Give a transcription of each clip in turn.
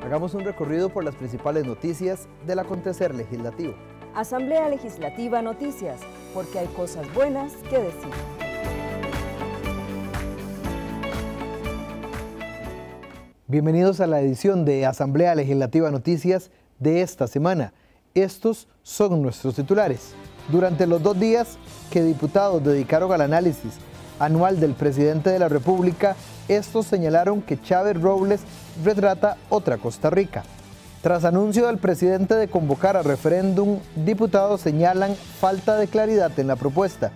Hagamos un recorrido por las principales noticias del acontecer legislativo. Asamblea Legislativa Noticias, porque hay cosas buenas que decir. Bienvenidos a la edición de Asamblea Legislativa Noticias de esta semana. Estos son nuestros titulares. Durante los 2 días que diputados dedicaron al análisis anual del presidente de la República, estos señalaron que Chávez Robles retrata otra Costa Rica. Tras anuncio del presidente de convocar a referéndum, diputados señalan falta de claridad en la propuesta.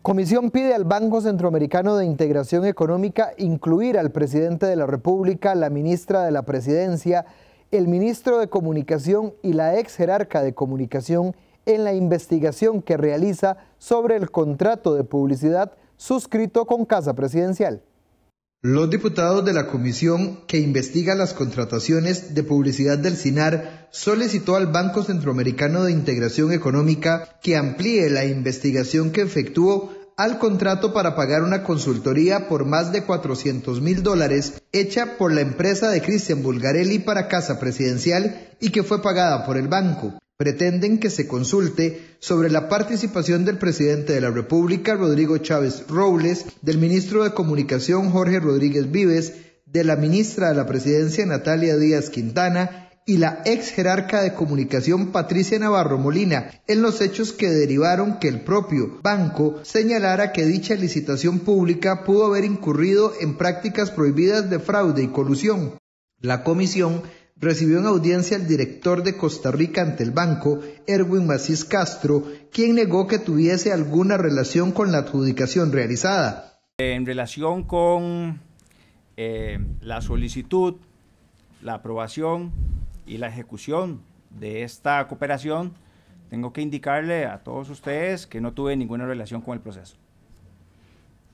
Comisión pide al Banco Centroamericano de Integración Económica incluir al presidente de la República, la ministra de la Presidencia, el ministro de Comunicación y la ex jerarca de Comunicación en la investigación que realiza sobre el contrato de publicidad suscrito con Casa Presidencial. Los diputados de la comisión que investiga las contrataciones de publicidad del SINAR solicitó al Banco Centroamericano de Integración Económica que amplíe la investigación que efectuó al contrato para pagar una consultoría por más de $400,000 hecha por la empresa de Cristian Bulgarelli para Casa Presidencial y que fue pagada por el banco. Pretenden que se consulte sobre la participación del presidente de la República, Rodrigo Chávez Robles, del ministro de Comunicación, Jorge Rodríguez Vives, de la ministra de la Presidencia, Natalia Díaz Quintana, y la ex jerarca de Comunicación, Patricia Navarro Molina, en los hechos que derivaron que el propio banco señalara que dicha licitación pública pudo haber incurrido en prácticas prohibidas de fraude y colusión. La comisión recibió en audiencia al director de Costa Rica ante el banco, Erwin Macís Castro, quien negó que tuviese alguna relación con la adjudicación realizada. En relación con la solicitud, la aprobación y la ejecución de esta cooperación, tengo que indicarle a todos ustedes que no tuve ninguna relación con el proceso.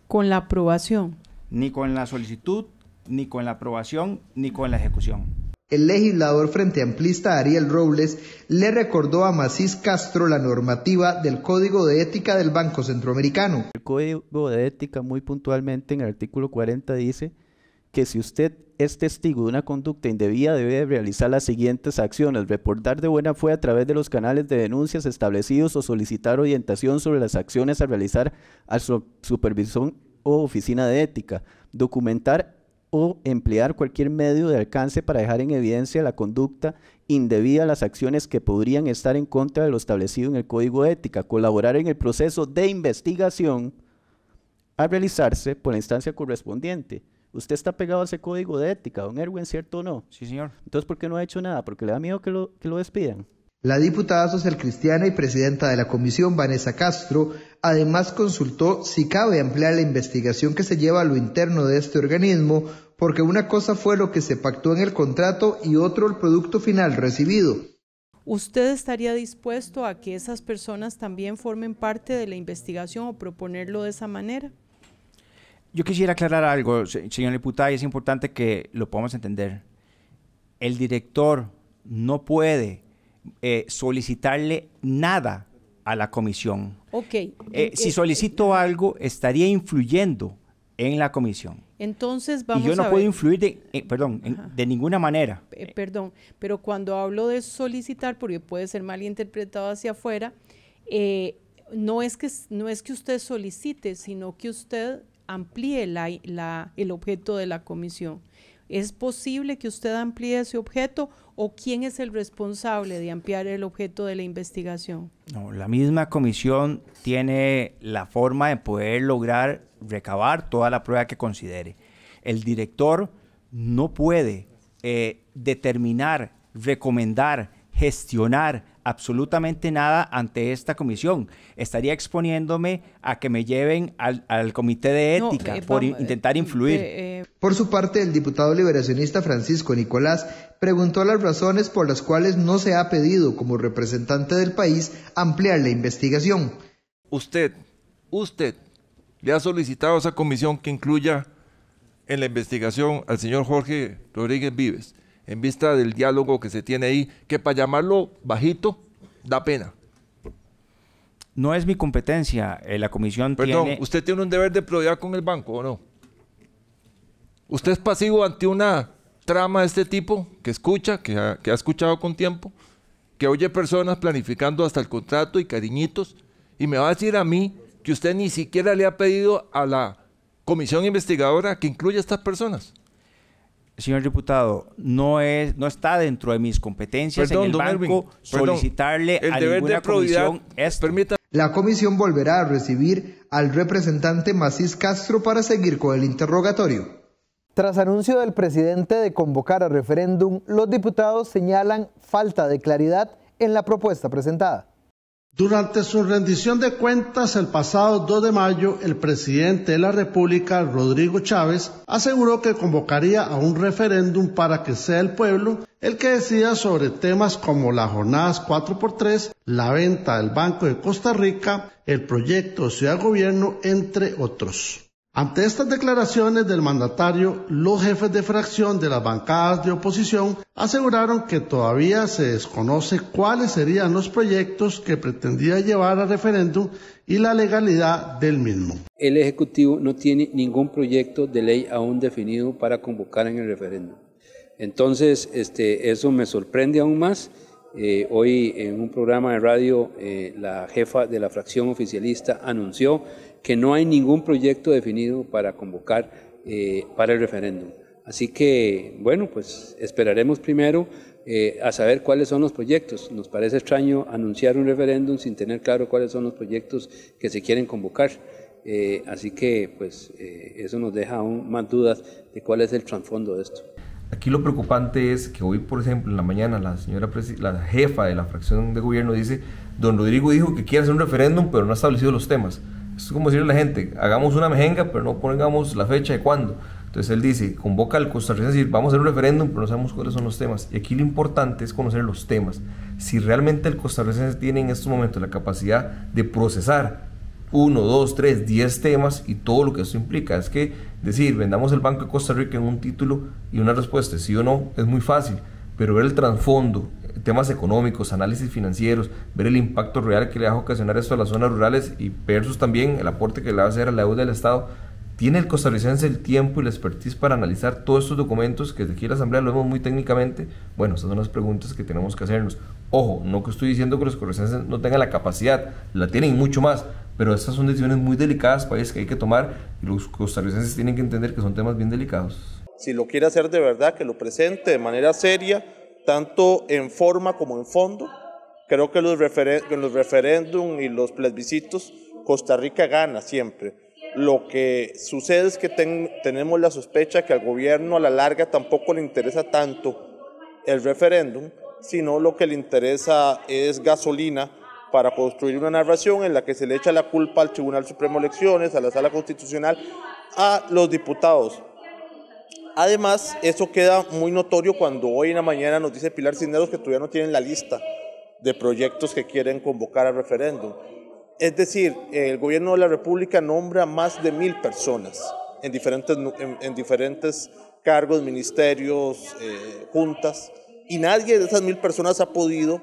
¿Con la aprobación? Ni con la solicitud, ni con la aprobación, ni con la ejecución. El legislador frente amplista Ariel Robles le recordó a Macís Castro la normativa del Código de Ética del Banco Centroamericano. El Código de Ética muy puntualmente en el artículo 40 dice que si usted es testigo de una conducta indebida debe realizar las siguientes acciones: reportar de buena fe a través de los canales de denuncias establecidos o solicitar orientación sobre las acciones a realizar a su supervisión o oficina de ética, documentar o emplear cualquier medio de alcance para dejar en evidencia la conducta indebida, las acciones que podrían estar en contra de lo establecido en el Código de Ética, colaborar en el proceso de investigación a realizarse por la instancia correspondiente. Usted está pegado a ese Código de Ética, don Erwin, ¿cierto o no? Sí, señor. Entonces, ¿por qué no ha hecho nada? ¿Porque le da miedo que lo despidan? La diputada socialcristiana y presidenta de la comisión, Vanessa Castro, además consultó si cabe ampliar la investigación que se lleva a lo interno de este organismo, porque una cosa fue lo que se pactó en el contrato y otro el producto final recibido. ¿Usted estaría dispuesto a que esas personas también formen parte de la investigación o proponerlo de esa manera? Yo quisiera aclarar algo, señor diputado, y es importante que lo podamos entender. El director no puede solicitarle nada a la comisión. Okay. Si solicito algo, estaría influyendo en la comisión. Entonces vamos a y yo no ver. puedo influir de ninguna manera. Perdón, pero cuando hablo de solicitar, porque puede ser mal interpretado hacia afuera, no es que usted solicite, sino que usted amplíe el objeto de la comisión. ¿Es posible que usted amplíe ese objeto o quién es el responsable de ampliar el objeto de la investigación? No, la misma comisión tiene la forma de poder lograr recabar toda la prueba que considere. El director no puede determinar, recomendar, gestionar absolutamente nada ante esta comisión. Estaría exponiéndome a que me lleven al comité de ética por intentar influir. Por su parte, el diputado liberacionista Francisco Nicolás preguntó las razones por las cuales no se ha pedido, como representante del país, ampliar la investigación. Usted le ha solicitado a esa comisión que incluya en la investigación al señor Jorge Rodríguez Vives, en vista del diálogo que se tiene ahí, que para llamarlo bajito, da pena. No es mi competencia, la comisión Perdón, ¿usted tiene un deber de probidad con el banco o no? ¿Usted es pasivo ante una trama de este tipo que escucha, que ha escuchado con tiempo, que oye personas planificando hasta el contrato y cariñitos, y me va a decir a mí que usted ni siquiera le ha pedido a la comisión investigadora que incluya a estas personas? Señor diputado, no está dentro de mis competencias en el banco solicitarle a ninguna comisión esto. La comisión volverá a recibir al representante Macís Castro para seguir con el interrogatorio. Tras anuncio del presidente de convocar a referéndum, los diputados señalan falta de claridad en la propuesta presentada. Durante su rendición de cuentas el pasado 2 de mayo, el presidente de la República, Rodrigo Chávez, aseguró que convocaría a un referéndum para que sea el pueblo el que decida sobre temas como las jornadas 4x3, la venta del Banco de Costa Rica, el proyecto Ciudad Gobierno, entre otros. Ante estas declaraciones del mandatario, los jefes de fracción de las bancadas de oposición aseguraron que todavía se desconoce cuáles serían los proyectos que pretendía llevar a referéndum y la legalidad del mismo. El Ejecutivo no tiene ningún proyecto de ley aún definido para convocar en el referéndum. Entonces, eso me sorprende aún más. Hoy en un programa de radio la jefa de la fracción oficialista anunció que no hay ningún proyecto definido para convocar para el referéndum. Así que, bueno, pues esperaremos primero a saber cuáles son los proyectos. Nos parece extraño anunciar un referéndum sin tener claro cuáles son los proyectos que se quieren convocar. Así que, pues, eso nos deja aún más dudas de cuál es el trasfondo de esto. Aquí lo preocupante es que hoy, por ejemplo, en la mañana la jefa de la fracción de gobierno dice: don Rodrigo dijo que quiere hacer un referéndum, pero no ha establecido los temas. Esto es como decirle a la gente: hagamos una mejenga, pero no pongamos la fecha de cuándo. Entonces él dice, convoca al costarricense y dice: vamos a hacer un referéndum, pero no sabemos cuáles son los temas. Y aquí lo importante es conocer los temas. Si realmente el costarricense tiene en estos momentos la capacidad de procesar 1, 2, 3, 10 temas y todo lo que esto implica. Es que decir, vendamos el Banco de Costa Rica en un título y una respuesta, sí o no, es muy fácil, pero ver el trasfondo, temas económicos, análisis financieros, ver el impacto real que le va a ocasionar esto a las zonas rurales y versus también el aporte que le va a hacer a la deuda del Estado. ¿Tiene el costarricense el tiempo y la expertise para analizar todos estos documentos que desde aquí en la Asamblea lo vemos muy técnicamente? Bueno, estas son las preguntas que tenemos que hacernos. Ojo, no que estoy diciendo que los costarricenses no tengan la capacidad, la tienen mucho más, pero estas son decisiones muy delicadas, país, que hay que tomar, y los costarricenses tienen que entender que son temas bien delicados. Si lo quiere hacer de verdad, que lo presente de manera seria, tanto en forma como en fondo. Creo que los referéndum y los plebiscitos, Costa Rica gana siempre. Lo que sucede es que tenemos la sospecha que al gobierno a la larga tampoco le interesa tanto el referéndum, sino lo que le interesa es gasolina para construir una narración en la que se le echa la culpa al Tribunal Supremo de Elecciones, a la Sala Constitucional, a los diputados. Además, eso queda muy notorio cuando hoy en la mañana nos dice Pilar Cisneros que todavía no tienen la lista de proyectos que quieren convocar al referéndum. Es decir, el gobierno de la República nombra más de 1000 personas en diferentes cargos, ministerios, juntas, y nadie de esas 1000 personas ha podido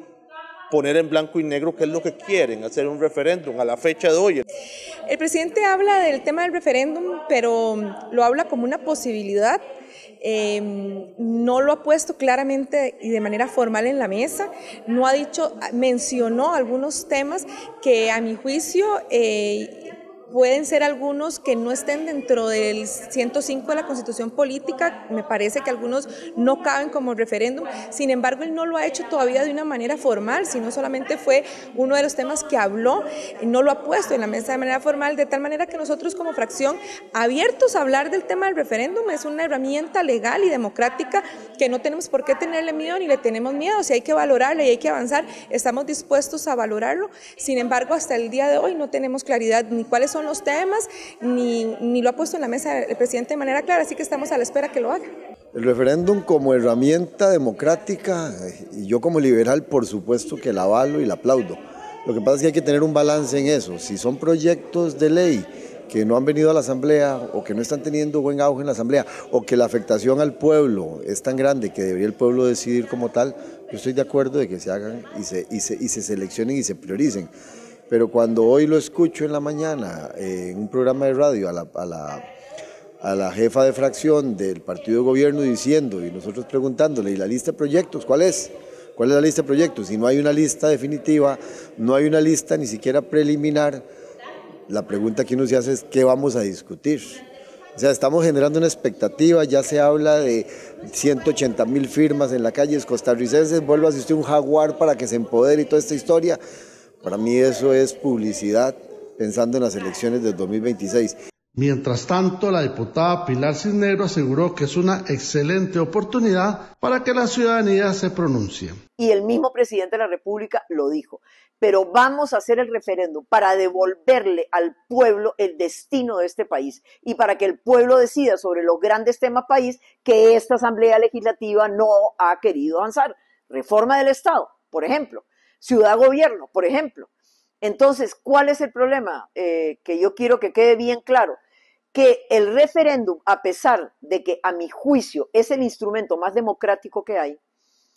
poner en blanco y negro qué es lo que quieren, hacer un referéndum a la fecha de hoy. El presidente habla del tema del referéndum, pero lo habla como una posibilidad. No lo ha puesto claramente y de manera formal en la mesa, no ha dicho, mencionó algunos temas que a mi juicio pueden ser algunos que no estén dentro del 105 de la Constitución Política, me parece que algunos no caben como referéndum, sin embargo él no lo ha hecho todavía de una manera formal, sino solamente fue uno de los temas que habló, no lo ha puesto en la mesa de manera formal, de tal manera que nosotros como fracción, abiertos a hablar del tema del referéndum, es una herramienta legal y democrática que no tenemos por qué tenerle miedo ni le tenemos miedo, si hay que valorarlo y hay que avanzar, estamos dispuestos a valorarlo, sin embargo hasta el día de hoy no tenemos claridad ni cuáles son los temas, ni lo ha puesto en la mesa el presidente de manera clara, así que estamos a la espera que lo haga. El referéndum como herramienta democrática, y yo como liberal por supuesto que la avalo y la aplaudo. Lo que pasa es que hay que tener un balance en eso. Si son proyectos de ley que no han venido a la Asamblea o que no están teniendo buen auge en la Asamblea o que la afectación al pueblo es tan grande que debería el pueblo decidir como tal, yo estoy de acuerdo de que se hagan y se seleccionen y se prioricen. Pero cuando hoy lo escucho en la mañana en un programa de radio a a la jefa de fracción del partido de gobierno diciendo, y nosotros preguntándole, ¿y la lista de proyectos cuál es? ¿Cuál es la lista de proyectos? Si no hay una lista definitiva, no hay una lista ni siquiera preliminar, la pregunta que uno se hace es ¿qué vamos a discutir? O sea, estamos generando una expectativa, ya se habla de 180.000 firmas en las calles costarricenses, vuélvase usted un jaguar para que se empodere y toda esta historia. Para mí eso es publicidad pensando en las elecciones del 2026. Mientras tanto, la diputada Pilar Cisneros aseguró que es una excelente oportunidad para que la ciudadanía se pronuncie. Y el mismo presidente de la República lo dijo, pero vamos a hacer el referéndum para devolverle al pueblo el destino de este país y para que el pueblo decida sobre los grandes temas país que esta Asamblea Legislativa no ha querido avanzar. Reforma del Estado, por ejemplo, ciudad-gobierno, por ejemplo. Entonces, ¿cuál es el problema? Que yo quiero que quede bien claro. Que el referéndum, a pesar de que a mi juicio es el instrumento más democrático que hay,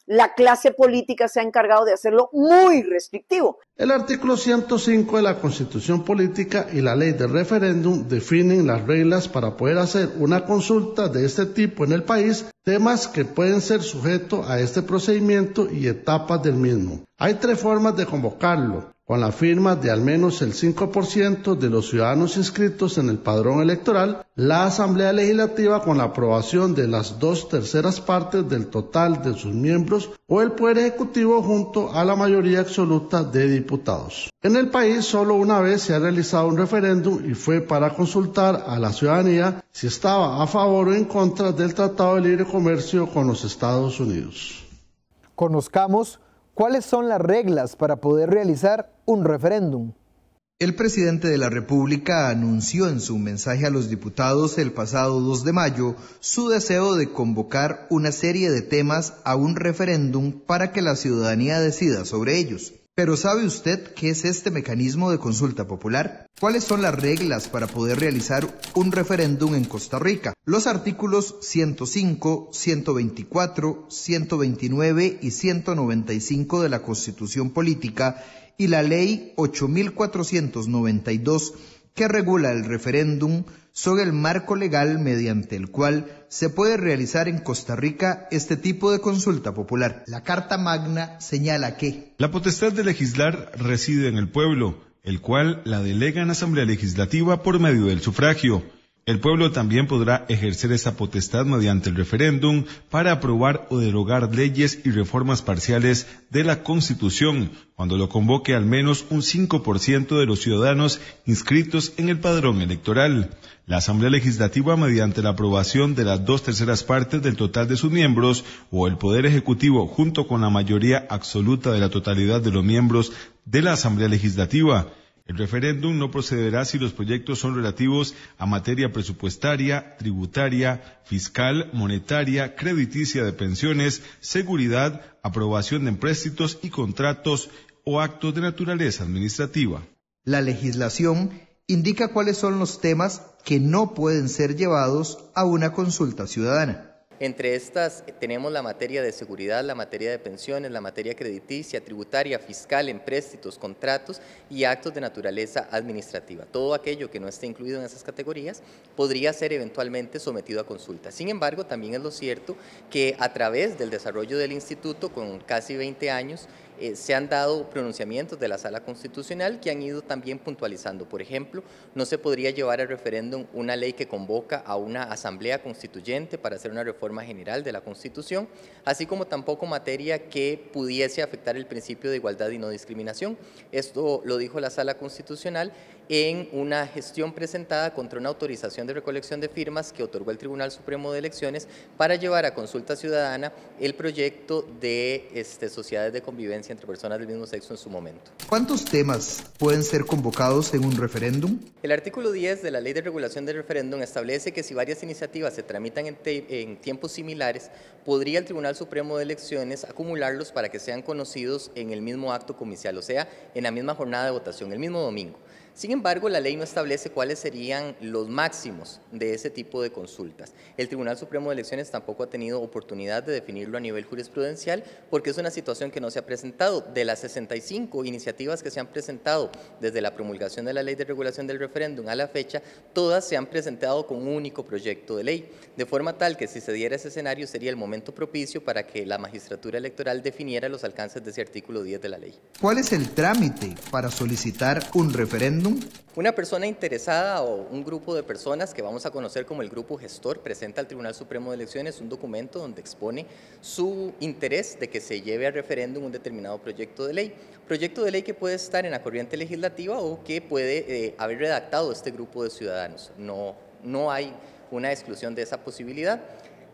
la clase política se ha encargado de hacerlo muy restrictivo. El artículo 105 de la Constitución Política y la ley del referéndum definen las reglas para poder hacer una consulta de este tipo en el país, temas que pueden ser sujetos a este procedimiento y etapas del mismo. Hay 3 formas de convocarlo. Con la firma de al menos el 5% de los ciudadanos inscritos en el padrón electoral, la Asamblea Legislativa con la aprobación de las 2/3 partes del total de sus miembros o el Poder Ejecutivo junto a la mayoría absoluta de diputados. En el país solo una vez se ha realizado un referéndum y fue para consultar a la ciudadanía si estaba a favor o en contra del Tratado de Libre Comercio con los Estados Unidos. Conozcamos ¿cuáles son las reglas para poder realizar un referéndum? El presidente de la República anunció en su mensaje a los diputados el pasado 2 de mayo su deseo de convocar una serie de temas a un referéndum para que la ciudadanía decida sobre ellos. Pero ¿sabe usted qué es este mecanismo de consulta popular? ¿Cuáles son las reglas para poder realizar un referéndum en Costa Rica? Los artículos 105, 124, 129 y 195 de la Constitución Política y la Ley 8492 que regula el referéndum son el marco legal mediante el cual se puede realizar en Costa Rica este tipo de consulta popular. La Carta Magna señala que la potestad de legislar reside en el pueblo, el cual la delega en Asamblea Legislativa por medio del sufragio. El pueblo también podrá ejercer esa potestad mediante el referéndum para aprobar o derogar leyes y reformas parciales de la Constitución, cuando lo convoque al menos un 5% de los ciudadanos inscritos en el padrón electoral. La Asamblea Legislativa, mediante la aprobación de las 2/3 partes del total de sus miembros, o el Poder Ejecutivo, junto con la mayoría absoluta de la totalidad de los miembros de la Asamblea Legislativa. El referéndum no procederá si los proyectos son relativos a materia presupuestaria, tributaria, fiscal, monetaria, crediticia de pensiones, seguridad, aprobación de empréstitos y contratos o actos de naturaleza administrativa. La legislación indica cuáles son los temas que no pueden ser llevados a una consulta ciudadana. Entre estas tenemos la materia de seguridad, la materia de pensiones, la materia crediticia, tributaria, fiscal, empréstitos, contratos y actos de naturaleza administrativa. Todo aquello que no esté incluido en esas categorías podría ser eventualmente sometido a consulta. Sin embargo, también es lo cierto que a través del desarrollo del instituto, con casi 20 años, se han dado pronunciamientos de la Sala Constitucional que han ido también puntualizando. Por ejemplo, no se podría llevar al referéndum una ley que convoca a una asamblea constituyente para hacer una reforma general de la Constitución, así como tampoco materia que pudiese afectar el principio de igualdad y no discriminación. Esto lo dijo la Sala Constitucional en una gestión presentada contra una autorización de recolección de firmas que otorgó el Tribunal Supremo de Elecciones para llevar a consulta ciudadana el proyecto de sociedades de convivencia entre personas del mismo sexo en su momento. ¿Cuántos temas pueden ser convocados en un referéndum? El artículo 10 de la Ley de Regulación del Referéndum establece que si varias iniciativas se tramitan en tiempos similares, podría el Tribunal Supremo de Elecciones acumularlos para que sean conocidos en el mismo acto comicial, o sea, en la misma jornada de votación, el mismo domingo. Sin embargo, la ley no establece cuáles serían los máximos de ese tipo de consultas. El Tribunal Supremo de Elecciones tampoco ha tenido oportunidad de definirlo a nivel jurisprudencial porque es una situación que no se ha presentado. De las 65 iniciativas que se han presentado desde la promulgación de la Ley de Regulación del Referéndum a la fecha, todas se han presentado con un único proyecto de ley, de forma tal que si se diera ese escenario sería el momento propicio para que la magistratura electoral definiera los alcances de ese artículo 10 de la ley. ¿Cuál es el trámite para solicitar un referéndum? Una persona interesada o un grupo de personas que vamos a conocer como el grupo gestor presenta al Tribunal Supremo de Elecciones un documento donde expone su interés de que se lleve a referéndum un determinado proyecto de ley que puede estar en la corriente legislativa o que puede haber redactado este grupo de ciudadanos. No hay una exclusión de esa posibilidad.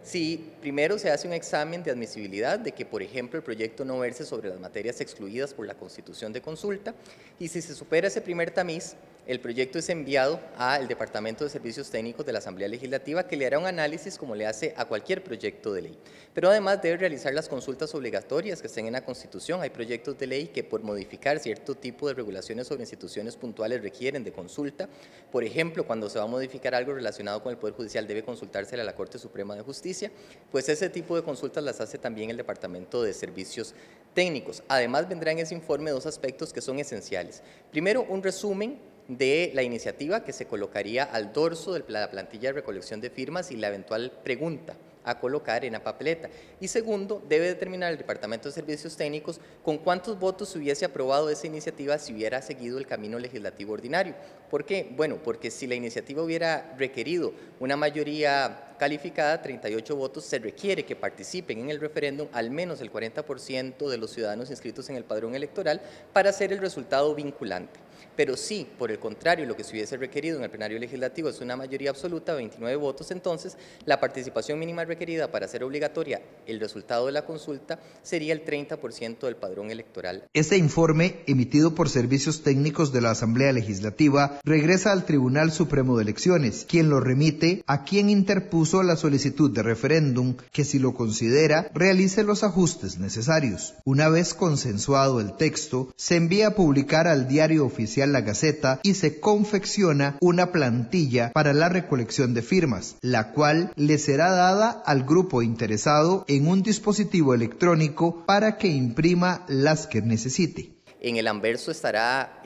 Si primero se hace un examen de admisibilidad de que, por ejemplo, el proyecto no verse sobre las materias excluidas por la Constitución de consulta, y si se supera ese primer tamiz, el proyecto es enviado al Departamento de Servicios Técnicos de la Asamblea Legislativa, que le hará un análisis como le hace a cualquier proyecto de ley. Pero además debe realizar las consultas obligatorias que estén en la Constitución. Hay proyectos de ley que por modificar cierto tipo de regulaciones sobre instituciones puntuales requieren de consulta. Por ejemplo, cuando se va a modificar algo relacionado con el Poder Judicial debe consultársele a la Corte Suprema de Justicia, pues ese tipo de consultas las hace también el Departamento de Servicios Técnicos. Además vendrá en ese informe dos aspectos que son esenciales. Primero, un resumen de la iniciativa que se colocaría al dorso de la plantilla de recolección de firmas y la eventual pregunta a colocar en la papeleta. Y segundo, debe determinar el Departamento de Servicios Técnicos con cuántos votos se hubiese aprobado esa iniciativa si hubiera seguido el camino legislativo ordinario. ¿Por qué? Bueno, porque si la iniciativa hubiera requerido una mayoría calificada, 38 votos, se requiere que participen en el referéndum al menos el 40% de los ciudadanos inscritos en el padrón electoral para hacer el resultado vinculante. Pero si, por el contrario, lo que se hubiese requerido en el plenario legislativo es una mayoría absoluta, 29 votos, entonces la participación mínima requerida para hacer obligatoria el resultado de la consulta sería el 30% del padrón electoral. Este informe, emitido por Servicios Técnicos de la Asamblea Legislativa, regresa al Tribunal Supremo de Elecciones, quien lo remite a quien interpuso la solicitud de referéndum, que si lo considera, realice los ajustes necesarios. Una vez consensuado el texto, se envía a publicar al Diario Oficial La Gaceta y se confecciona una plantilla para la recolección de firmas, la cual le será dada al grupo interesado en un dispositivo electrónico para que imprima las que necesite. En el anverso estará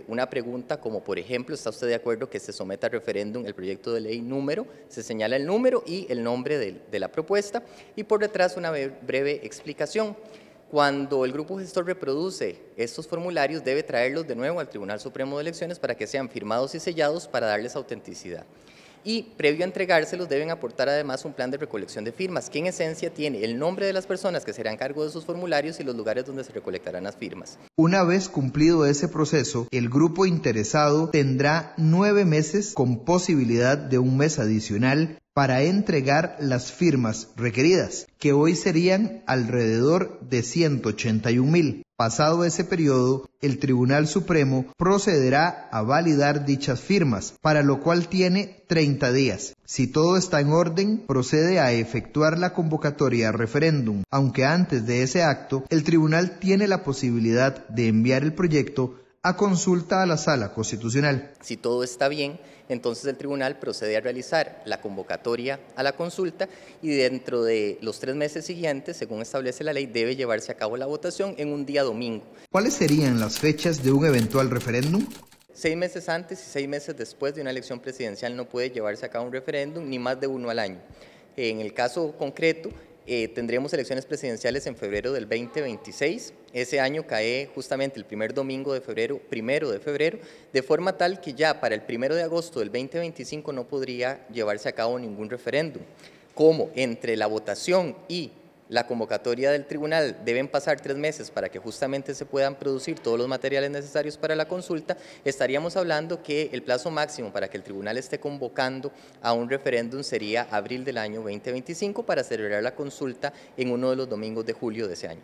una pregunta como, por ejemplo, ¿está usted de acuerdo que se someta a referéndum el proyecto de ley número? Se señala el número y el nombre de la propuesta y por detrás una breve explicación. Cuando el grupo gestor reproduce estos formularios, debe traerlos de nuevo al Tribunal Supremo de Elecciones para que sean firmados y sellados para darles autenticidad. Y previo a entregárselos deben aportar además un plan de recolección de firmas, que en esencia tiene el nombre de las personas que serán cargo de esos formularios y los lugares donde se recolectarán las firmas. Una vez cumplido ese proceso, el grupo interesado tendrá 9 meses con posibilidad de un mes adicional para entregar las firmas requeridas, que hoy serían alrededor de 181,000. Pasado ese periodo, el Tribunal Supremo procederá a validar dichas firmas, para lo cual tiene 30 días. Si todo está en orden, procede a efectuar la convocatoria a referéndum, aunque antes de ese acto, el tribunal tiene la posibilidad de enviar el proyecto a consulta a la Sala Constitucional. Si todo está bien, entonces el tribunal procede a realizar la convocatoria a la consulta y dentro de los 3 meses siguientes, según establece la ley, debe llevarse a cabo la votación en un día domingo. ¿Cuáles serían las fechas de un eventual referéndum? 6 meses antes y 6 meses después de una elección presidencial no puede llevarse a cabo un referéndum, ni más de 1 al año. En el caso concreto, tendremos elecciones presidenciales en febrero del 2026. Ese año cae justamente el primer domingo de febrero, 1 de febrero, de forma tal que ya para el 1 de agosto del 2025 no podría llevarse a cabo ningún referéndum. Como entre la votación y la convocatoria del tribunal deben pasar 3 meses para que justamente se puedan producir todos los materiales necesarios para la consulta, estaríamos hablando que el plazo máximo para que el tribunal esté convocando a un referéndum sería abril del año 2025 para celebrar la consulta en uno de los domingos de julio de ese año.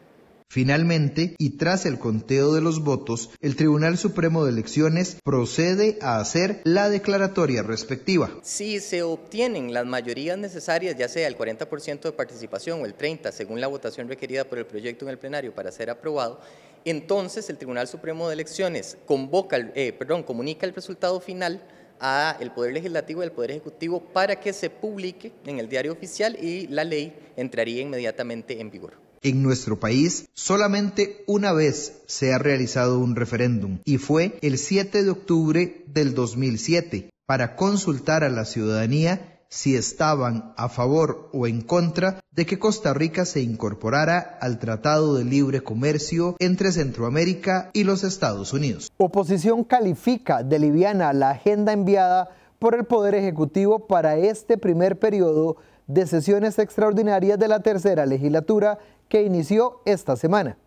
Finalmente, y tras el conteo de los votos, el Tribunal Supremo de Elecciones procede a hacer la declaratoria respectiva. Si se obtienen las mayorías necesarias, ya sea el 40% de participación o el 30%, según la votación requerida por el proyecto en el plenario para ser aprobado, entonces el Tribunal Supremo de Elecciones comunica el resultado final al Poder Legislativo y al Poder Ejecutivo para que se publique en el diario oficial y la ley entraría inmediatamente en vigor. En nuestro país, solamente una vez se ha realizado un referéndum y fue el 7 de octubre del 2007 para consultar a la ciudadanía si estaban a favor o en contra de que Costa Rica se incorporara al Tratado de Libre Comercio entre Centroamérica y los Estados Unidos. Oposición califica de liviana la agenda enviada por el Poder Ejecutivo para este primer periodo de sesiones extraordinarias de la tercera legislatura que inició esta semana.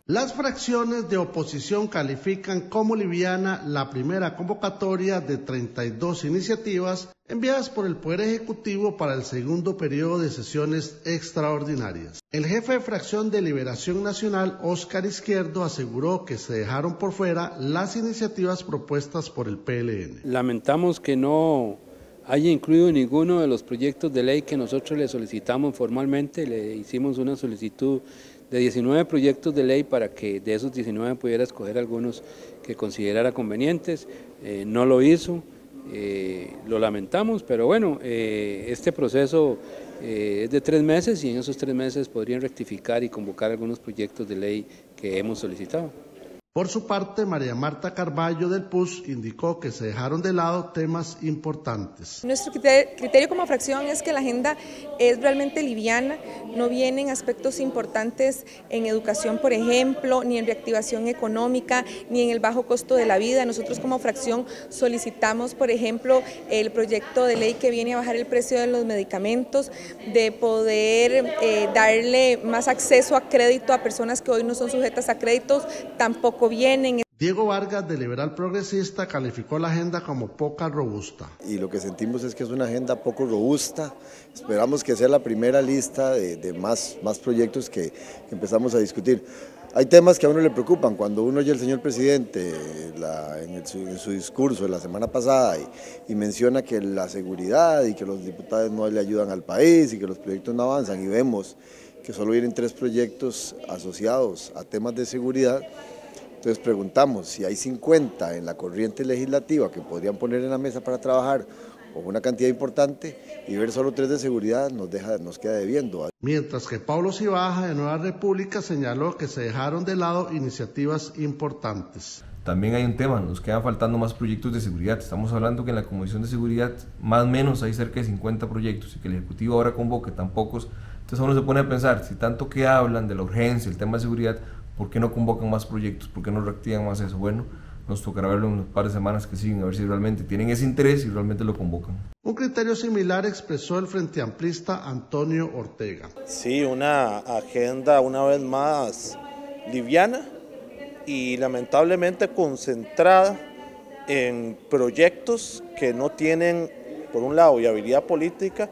Las fracciones de oposición califican como liviana la primera convocatoria de 32 iniciativas enviadas por el Poder Ejecutivo para el segundo periodo de sesiones extraordinarias. El jefe de fracción de Liberación Nacional, Óscar Izquierdo, aseguró que se dejaron por fuera las iniciativas propuestas por el PLN. Lamentamos que no haya incluido ninguno de los proyectos de ley que nosotros le solicitamos formalmente. Le hicimos una solicitud de 19 proyectos de ley para que de esos 19 pudiera escoger algunos que considerara convenientes. No lo hizo, lo lamentamos, pero bueno, este proceso es de 3 meses y en esos 3 meses podrían rectificar y convocar algunos proyectos de ley que hemos solicitado. Por su parte, María Marta Carballo del PUS indicó que se dejaron de lado temas importantes. Nuestro criterio como fracción es que la agenda es realmente liviana, no vienen aspectos importantes en educación, por ejemplo, ni en reactivación económica, ni en el bajo costo de la vida. Nosotros como fracción solicitamos, por ejemplo, el proyecto de ley que viene a bajar el precio de los medicamentos, de poder darle más acceso a crédito a personas que hoy no son sujetas a créditos, tampoco vienen. Diego Vargas, de Liberal Progresista, calificó la agenda como poca robusta. Y lo que sentimos es que es una agenda poco robusta. Esperamos que sea la primera lista de más proyectos que empezamos a discutir. Hay temas que a uno le preocupan. Cuando uno oye al señor presidente en su discurso de la semana pasada y menciona que la seguridad y que los diputados no le ayudan al país y que los proyectos no avanzan, y vemos que solo vienen 3 proyectos asociados a temas de seguridad. Entonces preguntamos si hay 50 en la corriente legislativa que podrían poner en la mesa para trabajar, o una cantidad importante, y ver solo 3 de seguridad nos queda debiendo. Mientras que Pablo Cibaja, de Nueva República, señaló que se dejaron de lado iniciativas importantes. También hay un tema, nos quedan faltando más proyectos de seguridad. Estamos hablando que en la Comisión de Seguridad más o menos hay cerca de 50 proyectos y que el Ejecutivo ahora convoque tan pocos. Entonces uno se pone a pensar, si tanto que hablan de la urgencia, el tema de seguridad, ¿por qué no convocan más proyectos? ¿Por qué no reactivan más eso? Bueno, nos tocará verlo en un par de semanas que siguen, a ver si realmente tienen ese interés y realmente lo convocan. Un criterio similar expresó el Frente Amplista Antonio Ortega. Sí, una agenda una vez más liviana y lamentablemente concentrada en proyectos que no tienen, por un lado, viabilidad política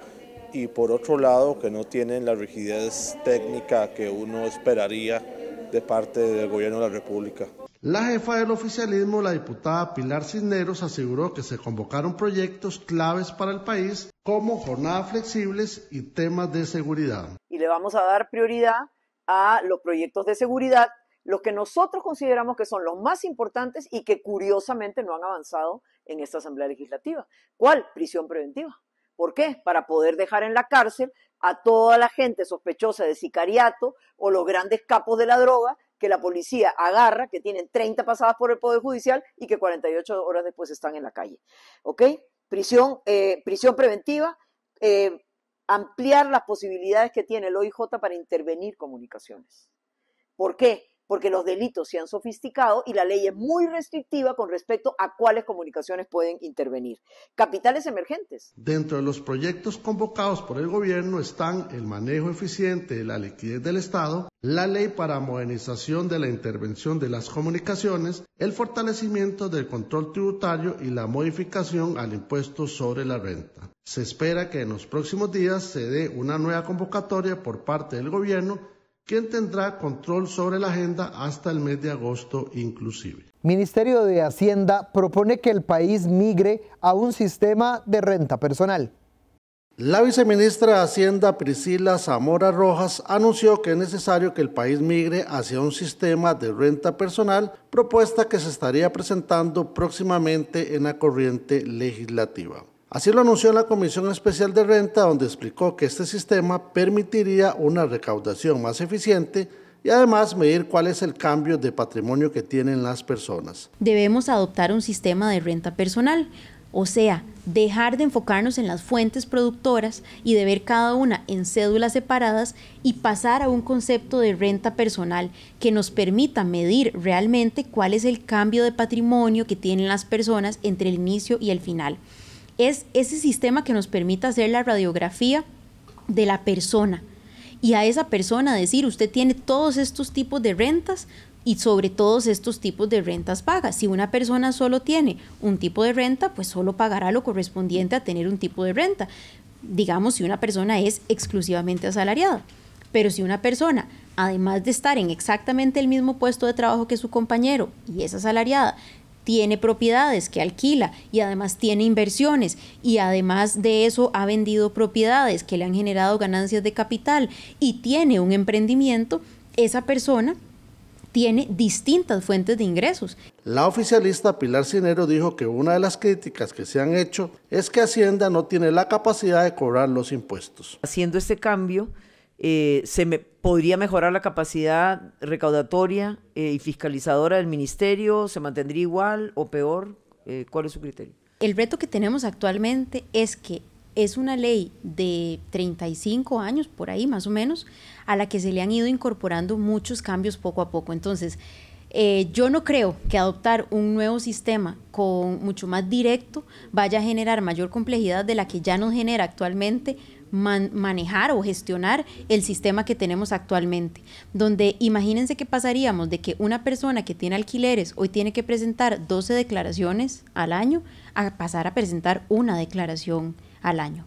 y por otro lado, que no tienen la rigidez técnica que uno esperaría de parte del Gobierno de la República. La jefa del oficialismo, la diputada Pilar Cisneros, aseguró que se convocaron proyectos claves para el país como jornadas flexibles y temas de seguridad. Y le vamos a dar prioridad a los proyectos de seguridad, los que nosotros consideramos que son los más importantes y que curiosamente no han avanzado en esta Asamblea Legislativa. ¿Cuál? Prisión preventiva. ¿Por qué? Para poder dejar en la cárcel a toda la gente sospechosa de sicariato o los grandes capos de la droga que la policía agarra, que tienen 30 pasadas por el Poder Judicial y que 48 horas después están en la calle. ¿Ok? Prisión preventiva, ampliar las posibilidades que tiene el OIJ para intervenir comunicaciones. ¿Por qué? Porque los delitos se han sofisticado y la ley es muy restrictiva con respecto a cuáles comunicaciones pueden intervenir. Capitales emergentes. Dentro de los proyectos convocados por el gobierno están el manejo eficiente de la liquidez del Estado, la ley para modernización de la intervención de las comunicaciones, el fortalecimiento del control tributario y la modificación al impuesto sobre la renta. Se espera que en los próximos días se dé una nueva convocatoria por parte del gobierno, quien tendrá control sobre la agenda hasta el mes de agosto inclusive. Ministerio de Hacienda propone que el país migre a un sistema de renta personal. La viceministra de Hacienda, Priscila Zamora Rojas, anunció que es necesario que el país migre hacia un sistema de renta personal, propuesta que se estaría presentando próximamente en la corriente legislativa. Así lo anunció en la Comisión Especial de Renta, donde explicó que este sistema permitiría una recaudación más eficiente y además medir cuál es el cambio de patrimonio que tienen las personas. Debemos adoptar un sistema de renta personal, o sea, dejar de enfocarnos en las fuentes productoras y de ver cada una en cédulas separadas y pasar a un concepto de renta personal que nos permita medir realmente cuál es el cambio de patrimonio que tienen las personas entre el inicio y el final. Es ese sistema que nos permita hacer la radiografía de la persona y a esa persona decir, usted tiene todos estos tipos de rentas y sobre todos estos tipos de rentas paga. Si una persona solo tiene un tipo de renta, pues solo pagará lo correspondiente a tener un tipo de renta. Digamos, si una persona es exclusivamente asalariada. Pero si una persona, además de estar en exactamente el mismo puesto de trabajo que su compañero y es asalariada, tiene propiedades que alquila y además tiene inversiones y además de eso ha vendido propiedades que le han generado ganancias de capital y tiene un emprendimiento, esa persona tiene distintas fuentes de ingresos. La oficialista Pilar Cinero dijo que una de las críticas que se han hecho es que Hacienda no tiene la capacidad de cobrar los impuestos. Haciendo este cambio, podría mejorar la capacidad recaudatoria y fiscalizadora del ministerio, ¿se mantendría igual o peor? ¿Cuál es su criterio? El reto que tenemos actualmente es que es una ley de 35 años, por ahí más o menos, a la que se le han ido incorporando muchos cambios poco a poco. Entonces, yo no creo que adoptar un nuevo sistema con mucho más directo vaya a generar mayor complejidad de la que ya nos genera actualmente manejar o gestionar el sistema que tenemos actualmente, donde imagínense que pasaríamos de que una persona que tiene alquileres hoy tiene que presentar 12 declaraciones al año a pasar a presentar una declaración al año.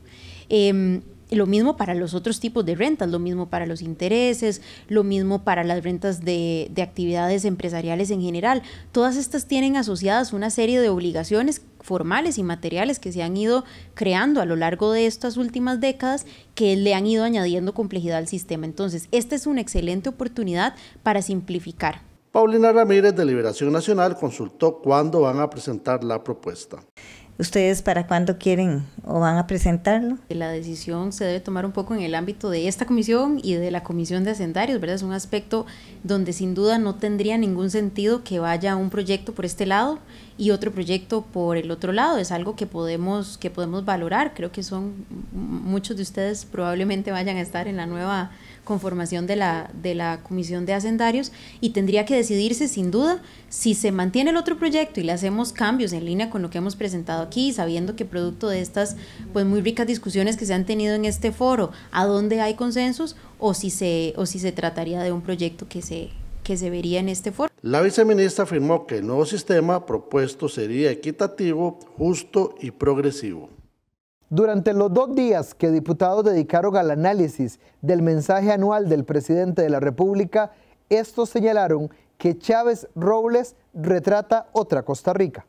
Lo mismo para los otros tipos de rentas, lo mismo para los intereses, lo mismo para las rentas de actividades empresariales en general. Todas estas tienen asociadas una serie de obligaciones formales y materiales que se han ido creando a lo largo de estas últimas décadas que le han ido añadiendo complejidad al sistema. Entonces, esta es una excelente oportunidad para simplificar. Paulina Ramírez de Liberación Nacional consultó cuándo van a presentar la propuesta. ¿Ustedes para cuándo quieren o van a presentarlo? La decisión se debe tomar un poco en el ámbito de esta comisión y de la Comisión de Hacendarios, ¿verdad? Es un aspecto donde sin duda no tendría ningún sentido que vaya un proyecto por este lado y otro proyecto por el otro lado. Es algo que podemos valorar. Creo que muchos de ustedes probablemente vayan a estar en la nueva conformación de la Comisión de Hacendarios y tendría que decidirse sin duda si se mantiene el otro proyecto y le hacemos cambios en línea con lo que hemos presentado aquí, sabiendo que producto de estas pues muy ricas discusiones que se han tenido en este foro, a dónde hay consensos o si se trataría de un proyecto que se vería en este foro. La viceministra afirmó que el nuevo sistema propuesto sería equitativo, justo y progresivo. Durante los 2 días que diputados dedicaron al análisis del mensaje anual del presidente de la República, estos señalaron que Chávez Robles retrata otra Costa Rica.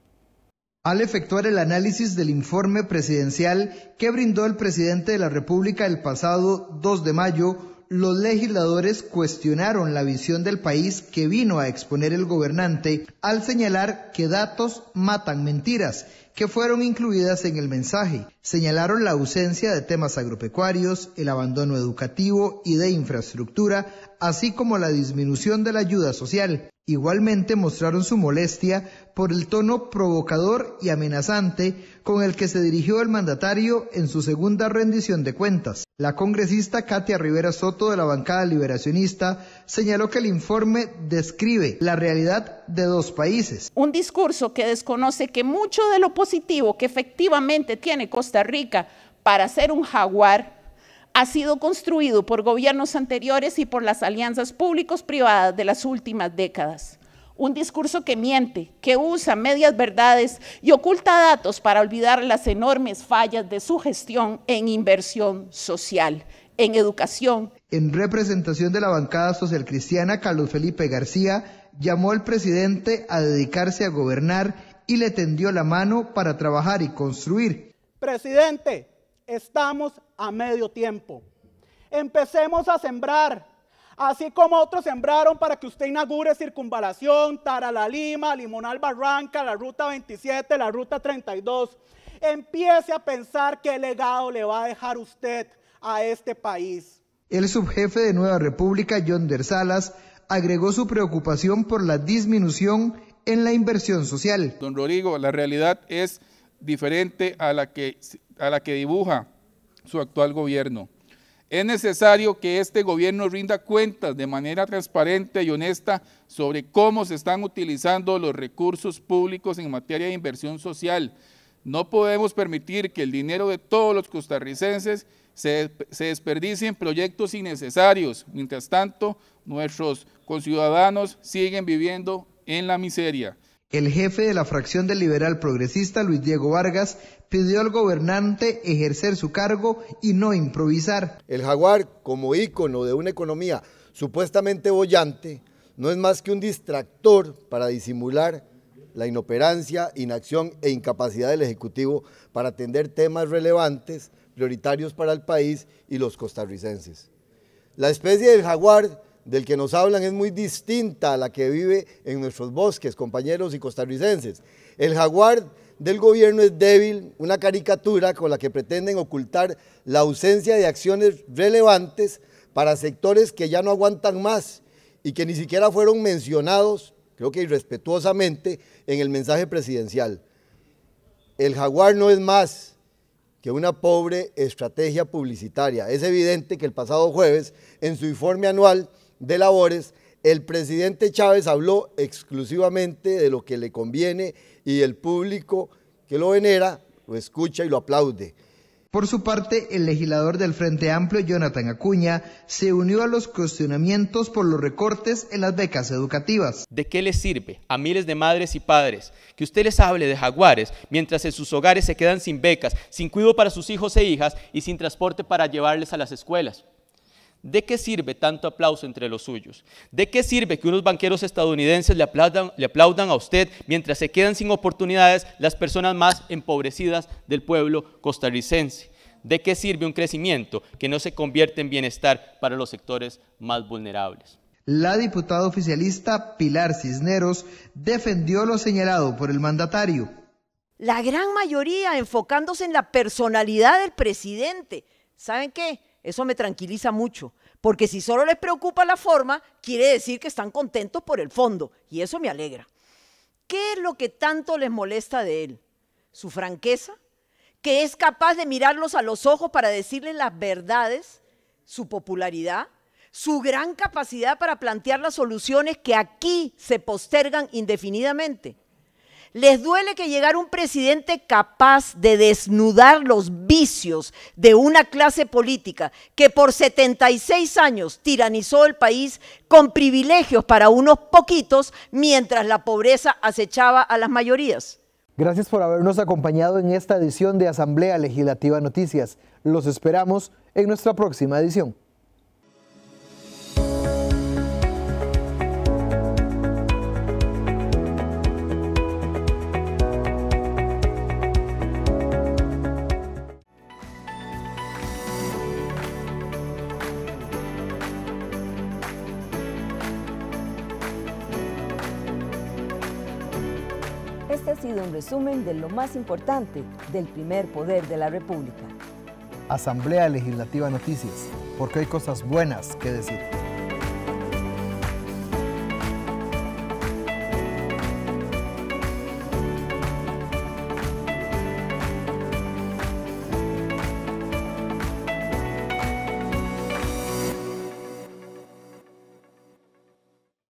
Al efectuar el análisis del informe presidencial que brindó el presidente de la República el pasado 2 de mayo, los legisladores cuestionaron la visión del país que vino a exponer el gobernante al señalar que datos matan mentiras, que fueron incluidas en el mensaje. Señalaron la ausencia de temas agropecuarios, el abandono educativo y de infraestructura, así como la disminución de la ayuda social. Igualmente mostraron su molestia por el tono provocador y amenazante con el que se dirigió el mandatario en su segunda rendición de cuentas. La congresista Katia Rivera Soto de la bancada liberacionista señaló que el informe describe la realidad de 2 países. Un discurso que desconoce que mucho de lo positivo que efectivamente tiene Costa Rica para ser un jaguar ha sido construido por gobiernos anteriores y por las alianzas públicos-privadas de las últimas décadas. Un discurso que miente, que usa medias verdades y oculta datos para olvidar las enormes fallas de su gestión en inversión social, en educación. En representación de la bancada socialcristiana, Carlos Felipe García llamó al presidente a dedicarse a gobernar y le tendió la mano para trabajar y construir. Presidente, estamos a medio tiempo. Empecemos a sembrar, así como otros sembraron para que usted inaugure Circunvalación, Tarala-Lima, Limonal-Barranca, la Ruta 27, la Ruta 32. Empiece a pensar qué legado le va a dejar usted a este país. El subjefe de Nueva República, Yonder Salas, agregó su preocupación por la disminución en la inversión social. Don Rodrigo, la realidad es diferente a la que dibuja su actual gobierno. Es necesario que este gobierno rinda cuentas de manera transparente y honesta sobre cómo se están utilizando los recursos públicos en materia de inversión social. No podemos permitir que el dinero de todos los costarricenses se desperdicie en proyectos innecesarios. Mientras tanto, nuestros conciudadanos siguen viviendo en la miseria. El jefe de la fracción del Liberal Progresista, Luis Diego Vargas, pidió al gobernante ejercer su cargo y no improvisar. El Jaguar, como ícono de una economía supuestamente boyante, no es más que un distractor para disimular la inoperancia, inacción e incapacidad del Ejecutivo para atender temas relevantes, prioritarios para el país y los costarricenses. La especie del jaguar del que nos hablan es muy distinta a la que vive en nuestros bosques, compañeros y costarricenses. El jaguar del gobierno es débil, una caricatura con la que pretenden ocultar la ausencia de acciones relevantes para sectores que ya no aguantan más y que ni siquiera fueron mencionados, creo que irrespetuosamente, en el mensaje presidencial. El jaguar no es más que una pobre estrategia publicitaria. Es evidente que el pasado jueves, en su informe anual de labores, el presidente Chávez habló exclusivamente de lo que le conviene y el público que lo venera lo escucha y lo aplaude. Por su parte, el legislador del Frente Amplio, Jonathan Acuña, se unió a los cuestionamientos por los recortes en las becas educativas. ¿De qué les sirve a miles de madres y padres que usted les hable de jaguares mientras en sus hogares se quedan sin becas, sin cuidado para sus hijos e hijas y sin transporte para llevarles a las escuelas? ¿De qué sirve tanto aplauso entre los suyos? ¿De qué sirve que unos banqueros estadounidenses le aplaudan a usted mientras se quedan sin oportunidades las personas más empobrecidas del pueblo costarricense? ¿De qué sirve un crecimiento que no se convierte en bienestar para los sectores más vulnerables? La diputada oficialista Pilar Cisneros defendió lo señalado por el mandatario. La gran mayoría enfocándose en la personalidad del presidente. ¿Saben qué? Eso me tranquiliza mucho, porque si solo les preocupa la forma, quiere decir que están contentos por el fondo, y eso me alegra. ¿Qué es lo que tanto les molesta de él? ¿Su franqueza? ¿Que es capaz de mirarlos a los ojos para decirles las verdades? ¿Su popularidad? ¿Su gran capacidad para plantear las soluciones que aquí se postergan indefinidamente? ¿Les duele que llegara un presidente capaz de desnudar los vicios de una clase política que por 76 años tiranizó el país con privilegios para unos poquitos mientras la pobreza acechaba a las mayorías? Gracias por habernos acompañado en esta edición de Asamblea Legislativa Noticias. Los esperamos en nuestra próxima edición. Este ha sido un resumen de lo más importante del primer poder de la República. Asamblea Legislativa Noticias, porque hay cosas buenas que decir.